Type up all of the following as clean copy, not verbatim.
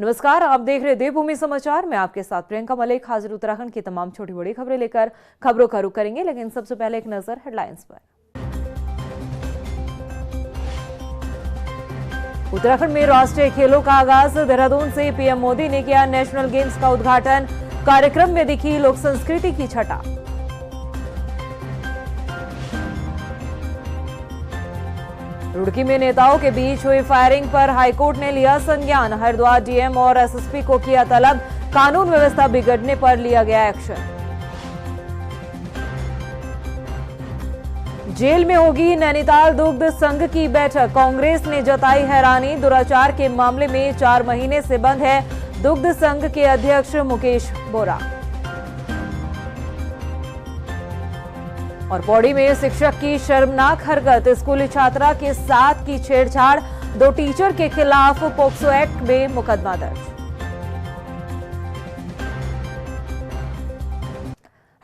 नमस्कार, आप देख रहे देवभूमि समाचार। मैं आपके साथ प्रियंका मलिक हाजिर उत्तराखंड की तमाम छोटी बड़ी खबरें लेकर खबरों का रुख करेंगे, लेकिन सबसे पहले एक नजर हेडलाइंस पर। उत्तराखंड में राष्ट्रीय खेलों का आगाज। देहरादून से पीएम मोदी ने किया नेशनल गेम्स का उद्घाटन। कार्यक्रम में दिखी लोक संस्कृति की छटा। रुड़की में नेताओं के बीच हुई फायरिंग पर हाईकोर्ट ने लिया संज्ञान। हरिद्वार डीएम और एसएसपी को किया तलब। कानून व्यवस्था बिगड़ने पर लिया गया एक्शन। जेल में होगी नैनीताल दुग्ध संघ की बैठक। कांग्रेस ने जताई हैरानी। दुराचार के मामले में 4 महीने से बंद है दुग्ध संघ के अध्यक्ष मुकेश बोरा। और पौड़ी में शिक्षक की शर्मनाक हरकत। स्कूली छात्रा के साथ की छेड़छाड़। 2 टीचर के खिलाफ पोक्सो एक्ट में मुकदमा दर्ज।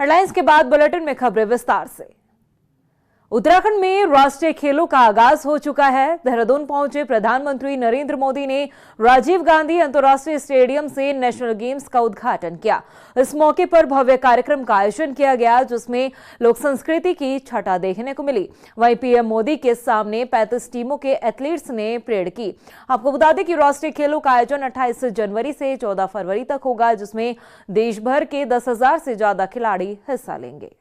हेडलाइंस के बाद बुलेटिन में खबरें विस्तार से। उत्तराखंड में राष्ट्रीय खेलों का आगाज हो चुका है। देहरादून पहुंचे प्रधानमंत्री नरेंद्र मोदी ने राजीव गांधी अंतर्राष्ट्रीय स्टेडियम से नेशनल गेम्स का उद्घाटन किया। इस मौके पर भव्य कार्यक्रम का आयोजन किया गया, जिसमें लोक संस्कृति की छटा देखने को मिली। वहीं पीएम मोदी के सामने 35 टीमों के एथलीट्स ने परेड की। आपको बता दें कि राष्ट्रीय खेलों का आयोजन 28 जनवरी से 14 फरवरी तक होगा, जिसमें देश भर के 10,000 से ज्यादा खिलाड़ी हिस्सा लेंगे।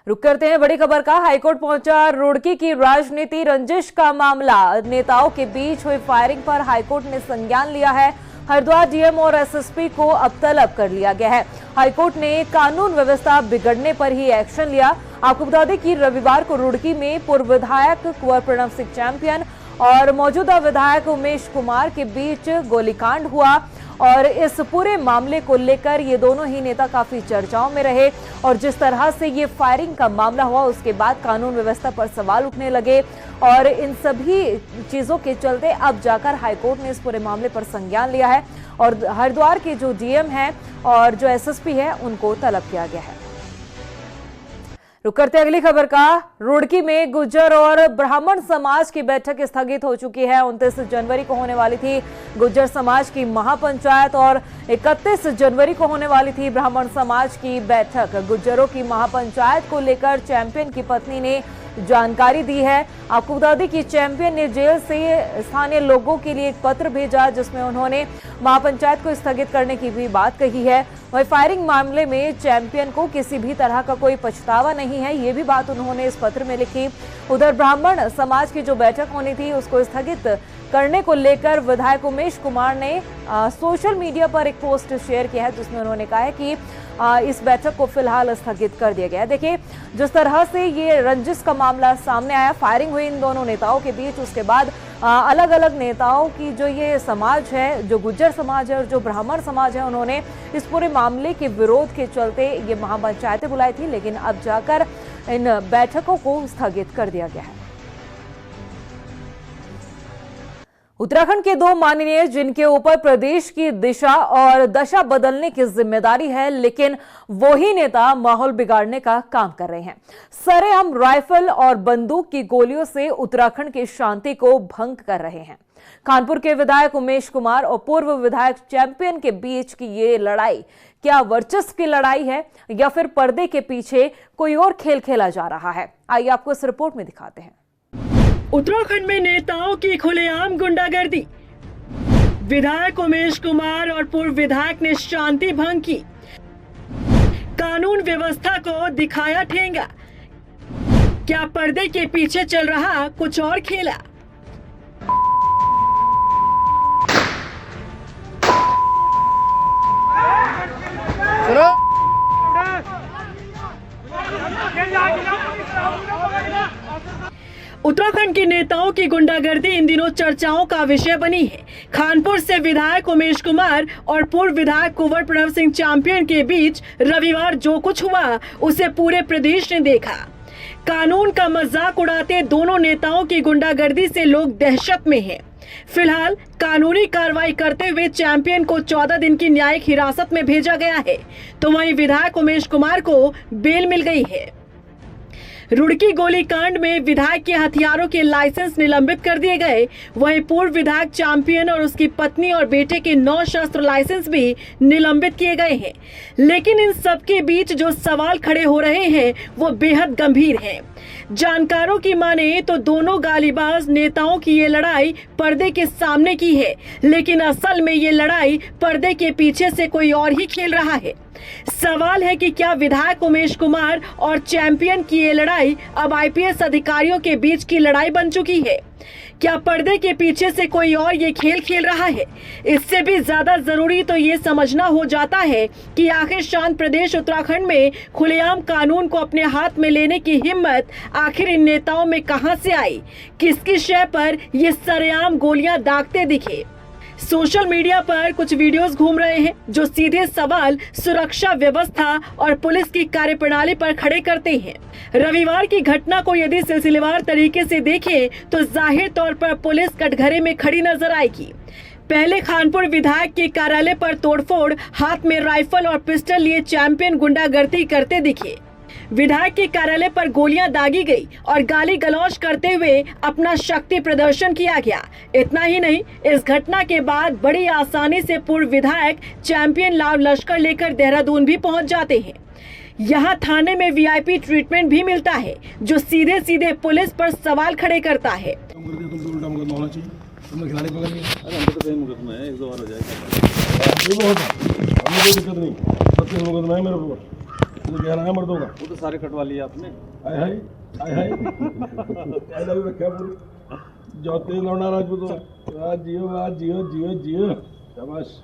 रुक करते हैं बड़ी खबर का। हाईकोर्ट पहुंचा रुड़की की राजनीति रंजिश का मामला। नेताओं के बीच हुई फायरिंग पर हाईकोर्ट ने संज्ञान लिया है। हरिद्वार डीएम और एसएसपी को अब तलब कर लिया गया है। हाईकोर्ट ने कानून व्यवस्था बिगड़ने पर ही एक्शन लिया। आपको बता दें कि रविवार को रुड़की में पूर्व विधायक कुंवर प्रणव सिंह चैंपियन और मौजूदा विधायक उमेश कुमार के बीच गोलीकांड हुआ और इस पूरे मामले को लेकर ये दोनों ही नेता काफी चर्चाओं में रहे। और जिस तरह से ये फायरिंग का मामला हुआ, उसके बाद कानून व्यवस्था पर सवाल उठने लगे और इन सभी चीजों के चलते अब जाकर हाईकोर्ट ने इस पूरे मामले पर संज्ञान लिया है और हरिद्वार के जो डीएम है और जो एसएसपी है उनको तलब किया गया है। रुक करते अगली खबर का। रुड़की में गुज्जर और ब्राह्मण समाज की बैठक स्थगित हो चुकी है। 29 जनवरी को होने वाली थी गुज्जर समाज की महापंचायत और 31 जनवरी को होने वाली थी ब्राह्मण समाज की बैठक। गुज्जरों की महापंचायत को लेकर चैंपियन की पत्नी ने जानकारी दी है। आपको बता दें कि चैंपियन ने जेल से स्थानीय लोगों के लिए एक पत्र भेजा, जिसमें उन्होंने महापंचायत को स्थगित करने की भी बात कही है। वहीं फायरिंग मामले में चैंपियन को किसी भी तरह का कोई पछतावा नहीं है, ये भी बात उन्होंने इस पत्र में लिखी। उधर ब्राह्मण समाज की जो बैठक होनी थी उसको स्थगित करने को लेकर विधायक उमेश कुमार ने सोशल मीडिया पर एक पोस्ट शेयर किया है, जिसमें उन्होंने कहा है कि इस बैठक को फिलहाल स्थगित कर दिया गया है। देखिए, जिस तरह से ये रंजिश का मामला सामने आया, फायरिंग हुई इन दोनों नेताओं के बीच, उसके बाद अलग अलग नेताओं की जो ये समाज है, जो गुज्जर समाज है और जो ब्राह्मण समाज है, उन्होंने इस पूरे मामले के विरोध के चलते ये महापंचायतें बुलाई थी, लेकिन अब जाकर इन बैठकों को स्थगित कर दिया गया है। उत्तराखंड के 2 माननीय जिनके ऊपर प्रदेश की दिशा और दशा बदलने की जिम्मेदारी है, लेकिन वही नेता माहौल बिगाड़ने का काम कर रहे हैं। सरेआम राइफल और बंदूक की गोलियों से उत्तराखंड की शांति को भंग कर रहे हैं। कानपुर के विधायक उमेश कुमार और पूर्व विधायक चैंपियन के बीच की ये लड़ाई क्या वर्चस्व की लड़ाई है या फिर पर्दे के पीछे कोई और खेल खेला जा रहा है? आइए आपको इस रिपोर्ट में दिखाते हैं। उत्तराखंड में नेताओं की खुलेआम गुंडागर्दी। विधायक उमेश कुमार और पूर्व विधायक ने शांति भंग की। कानून व्यवस्था को दिखाया ठेंगा। क्या पर्दे के पीछे चल रहा कुछ और खेला? उत्तराखंड के नेताओं की गुंडागर्दी इन दिनों चर्चाओं का विषय बनी है। कानपुर से विधायक उमेश कुमार और पूर्व विधायक कुंवर प्रणव सिंह चैंपियन के बीच रविवार जो कुछ हुआ उसे पूरे प्रदेश ने देखा। कानून का मजाक उड़ाते दोनों नेताओं की गुंडागर्दी से लोग दहशत में हैं। फिलहाल कानूनी कार्रवाई करते हुए चैंपियन को 14 दिन की न्यायिक हिरासत में भेजा गया है, तो वहीं विधायक उमेश कुमार को बेल मिल गई है। रुड़की गोलीकांड में विधायक के हथियारों के लाइसेंस निलंबित कर दिए गए, वहीं पूर्व विधायक चैंपियन और उसकी पत्नी और बेटे के 9 शस्त्र लाइसेंस भी निलंबित किए गए हैं। लेकिन इन सब के बीच जो सवाल खड़े हो रहे हैं वो बेहद गंभीर हैं। जानकारों की माने तो दोनों गालीबाज नेताओं की ये लड़ाई पर्दे के सामने की है, लेकिन असल में ये लड़ाई पर्दे के पीछे से कोई और ही खेल रहा है। सवाल है कि क्या विधायक उमेश कुमार और चैंपियन की ये लड़ाई अब आईपीएस अधिकारियों के बीच की लड़ाई बन चुकी है? क्या पर्दे के पीछे से कोई और ये खेल खेल रहा है? इससे भी ज्यादा जरूरी तो ये समझना हो जाता है कि आखिर शांत प्रदेश उत्तराखंड में खुलेआम कानून को अपने हाथ में लेने की हिम्मत आखिर इन नेताओं में कहां से आई? किसकी शय पर ये सरेआम गोलियां दागते दिखे? सोशल मीडिया पर कुछ वीडियोस घूम रहे हैं जो सीधे सवाल सुरक्षा व्यवस्था और पुलिस की कार्यप्रणाली पर खड़े करते हैं। रविवार की घटना को यदि सिलसिलेवार तरीके से देखें तो जाहिर तौर पर पुलिस कटघरे में खड़ी नजर आएगी। पहले खानपुर विधायक के कार्यालय पर तोड़फोड़, हाथ में राइफल और पिस्टल लिए चैंपियन गुंडागर्दी करते दिखे। विधायक के कार्यालय पर गोलियां दागी गई और गाली गलौज करते हुए अपना शक्ति प्रदर्शन किया गया। इतना ही नहीं, इस घटना के बाद बड़ी आसानी से पूर्व विधायक चैंपियन लाव लश्कर लेकर देहरादून भी पहुंच जाते हैं। यहाँ थाने में वीआईपी ट्रीटमेंट भी मिलता है जो सीधे सीधे पुलिस पर सवाल खड़े करता है। तो कहना है मर्दों का वो तो सारे कटवा लिए आपने। आय हाय आय हाय क्या लग रखा पूरी जो तेज लौंडा राजपूत वाह जियो वाह जियो जियो जियो शाबाश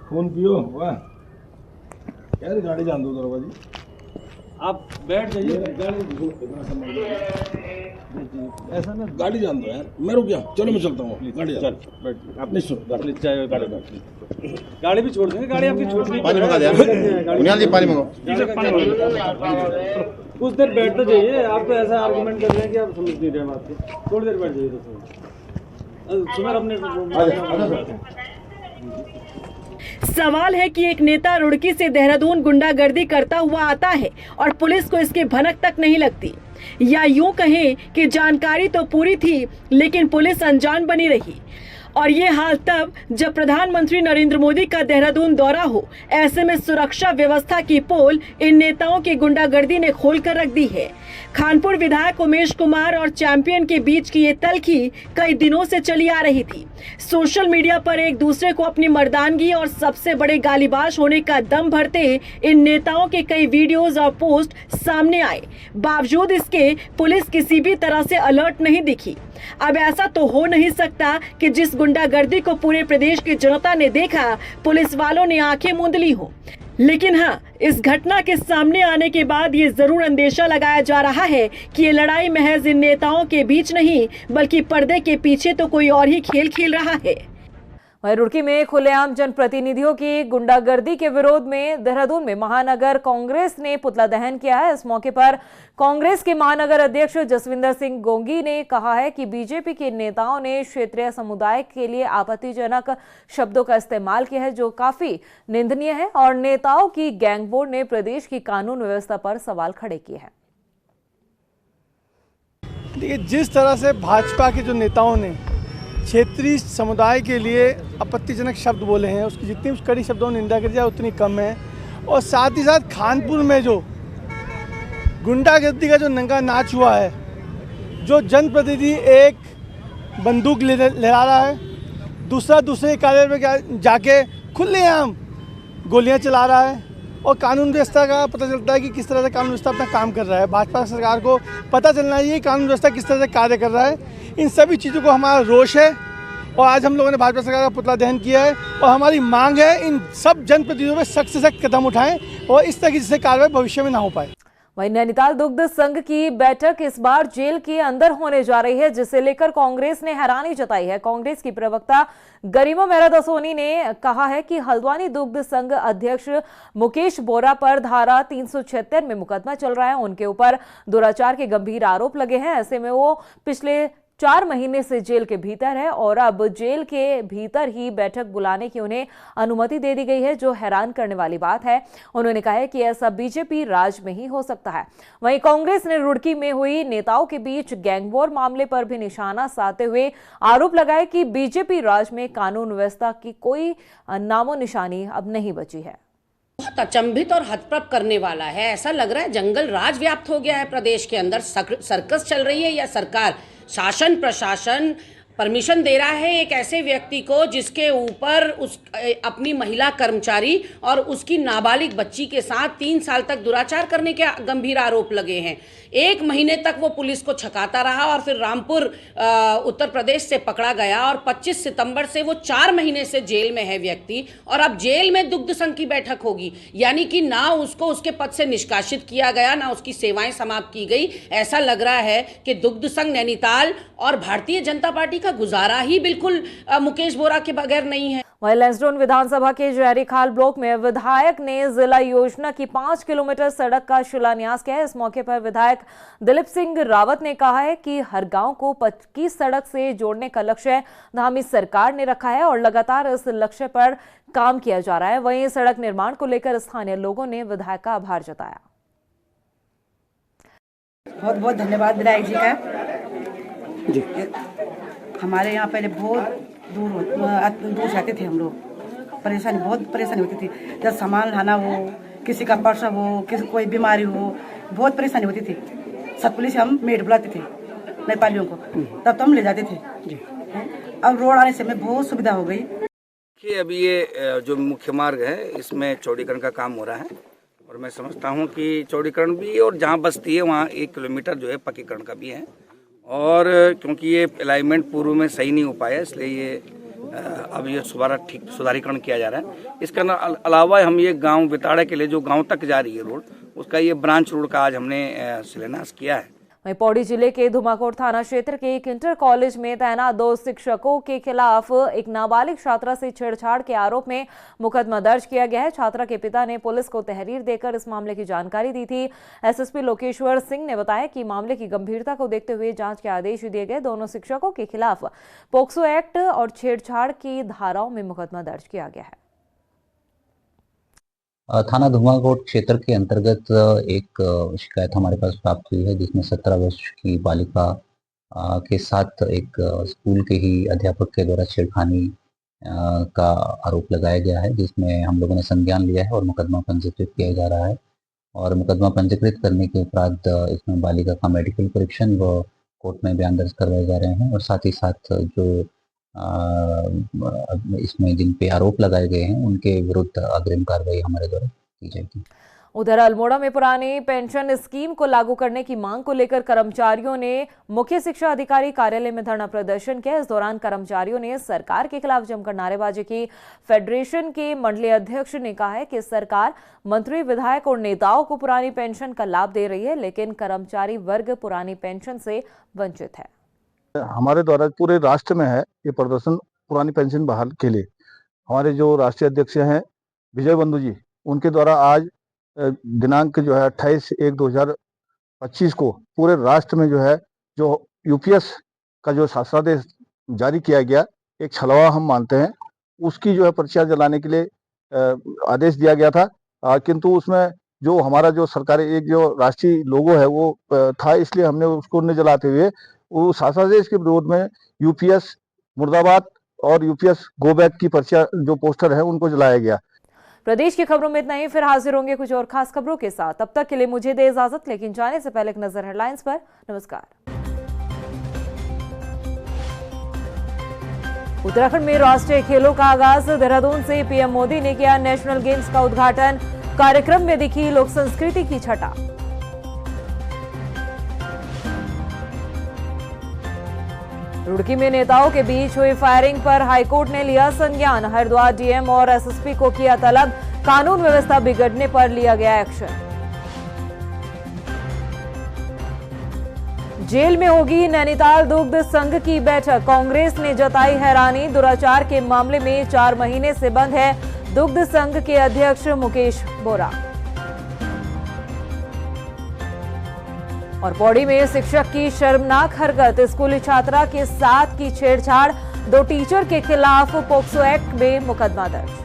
खून पियो वाह। यार गाड़ी जान दो दरवा जी, आप बैठ जाइए। ऐसा ना गाड़ी जान दो यार, मैं रुक गया। चलो मैं चलता हूँ, गाड़ी चल बैठ। अपनी सुन गाड़ी चाहे गाड़ी गाड़ी भी छोड़ देंगे, गाड़ी आपकी छोड़ दी। पानी मंगा दे, पानी मंगाओ। कुछ देर बैठ तो जाइए। आप तो ऐसा आर्गुमेंट कर रहे हैं कि आप समझ नहीं रहे बात को। थोड़ी देर बैठ जाइए तो सुमेर अपने। सवाल है कि एक नेता रुड़की से देहरादून गुंडागर्दी करता हुआ आता है और पुलिस को इसकी भनक तक नहीं लगती, या यूं कहें कि जानकारी तो पूरी थी लेकिन पुलिस अनजान बनी रही। और ये हाल तब जब प्रधानमंत्री नरेंद्र मोदी का देहरादून दौरा हो। ऐसे में सुरक्षा व्यवस्था की पोल इन नेताओं की गुंडागर्दी ने खोल कर रख दी है। खानपुर विधायक उमेश कुमार और चैंपियन के बीच की ये तल्खी कई दिनों से चली आ रही थी। सोशल मीडिया पर एक दूसरे को अपनी मर्दानगी और सबसे बड़े गालीबाज होने का दम भरते इन नेताओं के कई वीडियोस और पोस्ट सामने आए। बावजूद इसके पुलिस किसी भी तरह से अलर्ट नहीं दिखी। अब ऐसा तो हो नहीं सकता कि जिस गुंडागर्दी को पूरे प्रदेश की जनता ने देखा, पुलिस वालों ने आंखें मूंद ली हो। लेकिन हाँ, इस घटना के सामने आने के बाद ये जरूर अंदेशा लगाया जा रहा है कि ये लड़ाई महज इन नेताओं के बीच नहीं बल्कि पर्दे के पीछे तो कोई और ही खेल खेल रहा है। वहीं रुड़की में खुलेआम जनप्रतिनिधियों की गुंडागर्दी के विरोध में देहरादून में महानगर कांग्रेस ने पुतला दहन किया है। इस मौके पर कांग्रेस के महानगर अध्यक्ष जसविंदर सिंह गोंगी ने कहा है कि बीजेपी के नेताओं ने क्षेत्रीय समुदाय के लिए आपत्तिजनक शब्दों का इस्तेमाल किया है, जो काफी निंदनीय है, और नेताओं की गैंगवॉर ने प्रदेश की कानून व्यवस्था पर सवाल खड़े किए हैं। देखिए, जिस तरह से भाजपा के जो नेताओं ने क्षेत्रीय समुदाय के लिए आपत्तिजनक शब्द बोले हैं, उसकी जितनी कड़ी शब्दों में निंदा करी जाए उतनी कम है। और साथ ही साथ खानपुर में जो गुंडागर्दी का जो नंगा नाच हुआ है, जो जनप्रतिनिधि एक बंदूक लहरा रहा है, दूसरा दूसरे कार्यालय में जाके खुलेआम गोलियां चला रहा है, और कानून व्यवस्था का पता चलता है कि किस तरह से कानून व्यवस्था अपना काम कर रहा है। भाजपा सरकार को पता चलना चाहिए कानून व्यवस्था किस तरह से कार्य कर रहा है। इन सभी चीज़ों को हमारा रोष है और आज हम लोगों ने भाजपा सरकार का पुतला दहन किया है और हमारी मांग है इन सब जनप्रतिनिधियों पर सख्त से सख्त कदम उठाएं और इस तरह से कार्रवाई भविष्य में ना हो पाए। वहीं नैनीताल दुग्ध संघ की बैठक इस बार जेल के अंदर होने जा रही है, जिसे लेकर कांग्रेस ने हैरानी जताई है। कांग्रेस की प्रवक्ता गरिमा मेहरा दसोनी ने कहा है कि हल्द्वानी दुग्ध संघ अध्यक्ष मुकेश बोरा पर धारा 376 में मुकदमा चल रहा है। उनके ऊपर दुराचार के गंभीर आरोप लगे हैं। ऐसे में वो पिछले 4 महीने से जेल के भीतर है और अब जेल के भीतर ही बैठक बुलाने की उन्हें अनुमति दे दी गई है, जो हैरान करने वाली बात है। उन्होंने कहा है कि ऐसा बीजेपी राज में ही हो सकता है। वहीं कांग्रेस ने रुड़की में हुई नेताओं के बीच गैंगवॉर मामले पर भी निशाना साधते हुए आरोप लगाया कि बीजेपी राज में कानून व्यवस्था की कोई नामो निशानी अब नहीं बची है। बहुत अचंभित और हतप्रभ करने वाला है। ऐसा लग रहा है जंगल राज व्याप्त हो गया है प्रदेश के अंदर। सर्कस चल रही है या सरकार, शासन प्रशासन परमिशन दे रहा है एक ऐसे व्यक्ति को जिसके ऊपर अपनी महिला कर्मचारी और उसकी नाबालिग बच्ची के साथ 3 साल तक दुराचार करने के गंभीर आरोप लगे हैं। 1 महीने तक वो पुलिस को छकाता रहा और फिर रामपुर उत्तर प्रदेश से पकड़ा गया और 25 सितंबर से वो 4 महीने से जेल में है व्यक्ति, और अब जेल में दुग्ध संघ की बैठक होगी। यानी कि ना उसको उसके पद से निष्कासित किया गया, ना उसकी सेवाएं समाप्त की गई। ऐसा लग रहा है कि दुग्ध संघ, नैनीताल और भारतीय जनता पार्टी का गुजारा ही बिल्कुल मुकेश बोरा के बगैर नहीं है। वहीं लैंसडौन विधानसभा के जयहरीखाल ब्लॉक में विधायक ने जिला योजना की 5 किलोमीटर सड़क का शिलान्यास किया है। इस मौके पर विधायक दिलीप सिंह रावत ने कहा है कि हर गांव को पक्की सड़क से जोड़ने का लक्ष्य धामी सरकार ने रखा है और लगातार इस लक्ष्य पर काम किया जा रहा है। वहीं सड़क निर्माण को लेकर स्थानीय लोगों ने विधायक का आभार जताया। बहुत बहुत धन्यवाद विधायक जी का जी। हमारे यहाँ पहले बहुत दूर जाते थे हम लोग, बहुत परेशानी होती थी। जब सामान लाना हो, किसी का पर्स हो, किसी कोई बीमारी हो, बहुत परेशानी होती थी। सब पुलिस हम मेड बुलाते थे नेपालियों को, तब तो हम ले जाते थे जी। अब रोड आने से हमें बहुत सुविधा हो गई कि अभी ये जो मुख्य मार्ग है इसमें चौड़ीकरण का काम हो रहा है और मैं समझता हूँ कि चौड़ीकरण भी, और जहाँ बस्ती है वहाँ 1 किलोमीटर जो है पक्कीकरण का भी है। और क्योंकि ये अलाइनमेंट पूर्व में सही नहीं हो पाया, इसलिए ये अब ये सुधारीकरण किया जा रहा है। इसके अलावा हम ये गांव बिताड़ा के लिए जो गांव तक जा रही है रोड, उसका ये ब्रांच रोड का आज हमने शिलान्यास किया है। वहीं पौड़ी जिले के धुमाकोट थाना क्षेत्र के एक इंटर कॉलेज में तैनात 2 शिक्षकों के खिलाफ एक नाबालिग छात्रा से छेड़छाड़ के आरोप में मुकदमा दर्ज किया गया है। छात्रा के पिता ने पुलिस को तहरीर देकर इस मामले की जानकारी दी थी। एसएसपी लोकेश्वर सिंह ने बताया कि मामले की गंभीरता को देखते हुए जांच के आदेश दिए गए। दोनों शिक्षकों के खिलाफ पोक्सो एक्ट और छेड़छाड़ की धाराओं में मुकदमा दर्ज किया गया है। थाना धुमाकोट क्षेत्र के अंतर्गत एक शिकायत हमारे पास प्राप्त हुई है, जिसमें 17 वर्ष की बालिका के साथ एक स्कूल के ही अध्यापक के द्वारा छेड़खानी का आरोप लगाया गया है, जिसमें हम लोगों ने संज्ञान लिया है और मुकदमा पंजीकृत किया जा रहा है। और मुकदमा पंजीकृत करने के उपरांत इसमें बालिका का मेडिकल परीक्षण व कोर्ट में बयान दर्ज करवाए जा रहे हैं और साथ ही साथ जो इसमें जिन पे आरोप लगाए गए हैं उनके विरुद्ध अग्रिम कार्रवाई हमारे द्वारा की जाएगी। उधर अल्मोड़ा में पुरानी पेंशन स्कीम को लागू करने की मांग को लेकर कर्मचारियों ने मुख्य शिक्षा अधिकारी कार्यालय में धरना प्रदर्शन किया। इस दौरान कर्मचारियों ने सरकार के खिलाफ जमकर नारेबाजी की। फेडरेशन के मंडलीय अध्यक्ष ने कहा है कि सरकार मंत्री, विधायक और नेताओं को पुरानी पेंशन का लाभ दे रही है, लेकिन कर्मचारी वर्ग पुरानी पेंशन से वंचित है। हमारे द्वारा पूरे राष्ट्र में है ये प्रदर्शन पुरानी पेंशन बहाल के लिए। हमारे जो राष्ट्रीय अध्यक्ष हैं विजय बंधु जी, उनके द्वारा आज दिनांक जो है 28/1/2025 को पूरे राष्ट्र में जो है जो यूपीएस का जो शासनादेश जारी किया गया, एक छलवा हम मानते हैं, उसकी जो है पर्चियां जलाने के लिए आदेश दिया गया था। किंतु उसमें जो हमारा जो सरकारी एक जो राष्ट्रीय लोगो है वो था, इसलिए हमने उसको न जलाते हुए वो शासनादेश के विरोध में यूपीएस मुर्दाबाद और यूपीएस गो बैक की पर्चियां जो पोस्टर है उनको जलाया गया। प्रदेश की खबरों में इतना ही। फिर हाजिर होंगे कुछ और खास खबरों के साथ। तब तक के लिए मुझे दे इजाजत, लेकिन जाने से पहले एक नजर हेडलाइंस पर। नमस्कार। उत्तराखंड में राष्ट्रीय खेलों का आगाज। देहरादून से पीएम मोदी ने किया नेशनल गेम्स का उद्घाटन। कार्यक्रम में दिखी लोक संस्कृति की छटा। रुड़की में नेताओं के बीच हुई फायरिंग पर हाईकोर्ट ने लिया संज्ञान। हरिद्वार डीएम और एसएसपी को किया तलब। कानून व्यवस्था बिगड़ने पर लिया गया एक्शन। जेल में होगी नैनीताल दुग्ध संघ की बैठक। कांग्रेस ने जताई हैरानी। दुराचार के मामले में 4 महीने से बंद है दुग्ध संघ के अध्यक्ष मुकेश बोरा। और पौड़ी में शिक्षक की शर्मनाक हरकत, स्कूली छात्रा के साथ की छेड़छाड़, 2 टीचर के खिलाफ पोक्सो एक्ट में मुकदमा दर्ज।